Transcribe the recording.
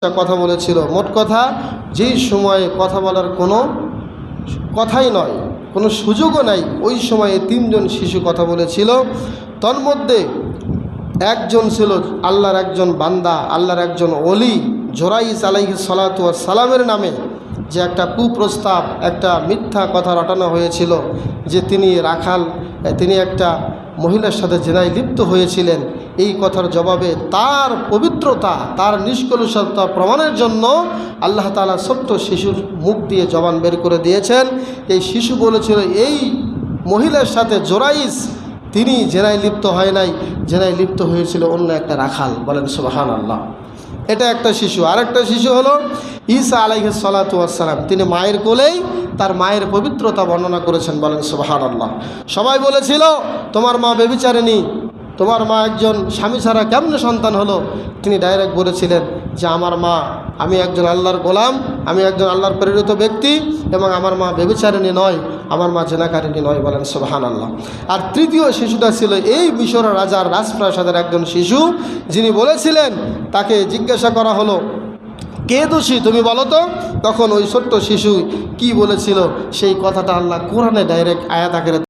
কথা বলেছিল। মোট কথা, যেই সময়ে কথা বলার কোনো কথাই নয়, কোনো সুযোগও নাই, ওই সময়ে তিনজন শিশু কথা বলেছিল। তন্মধ্যে একজন ছিল আল্লাহর একজন বান্দা, আল্লাহর একজন ওলি, জোরাইস আলাইহিস সালাতু ওয়াস সালামের নামে যে একটা কুপ্রস্তাব, একটা মিথ্যা কথা রটানো হয়েছিল যে তিনি একটা মহিলার সাথে জেনায় লিপ্ত হয়েছিলেন। এই কথার জবাবে তার পবিত্রতা, তার নিষ্কলুষতা প্রমাণের জন্য আল্লাহ তাআলা ছোট্ট শিশুর মুখ দিয়ে জবান বের করে দিয়েছেন। এই শিশু বলেছিল, এই মহিলার সাথে জোরাইস তিনি জেনায় লিপ্ত হয় নাই, জেনায় লিপ্ত হয়েছিল অন্য একটা রাখাল। বলেন সুবহানাল্লাহ। এটা একটা শিশু। আরেকটা শিশু হলো ঈসা আলাইহিস সালাতু ওয়াস সালাম। তিনি মায়ের কোলেই তার মায়ের পবিত্রতা বর্ণনা করেছেন। বলেন সুবহানাল্লাহ। সবাই বলেছিল, তোমার মা ব্যভিচারিণী, তোমার মা একজন স্বামী ছাড়া কেমনে সন্তান হলো? তিনি ডাইরেক্ট বলেছিলেন যে আমার মা, আমি একজন আল্লাহর গোলাম, আমি একজন আল্লাহর প্রেরিত ব্যক্তি, এবং আমার মা ব্যভিচারিণী নয়, আমার মা জেনাকারিণী নয়। বলেন সুবহানাল্লাহ। আর তৃতীয় শিশুটা ছিল এই মিশর রাজার রাজপ্রাসাদের একজন শিশু, যিনি বলেছিলেন, তাকে জিজ্ঞাসা করা হলো, কে দোষী তুমি বলো তো? তখন ওই ছোট্ট শিশু কি বলেছিল সেই কথাটা আল্লাহ কোরআনে ডাইরেক্ট আয়াত আকারে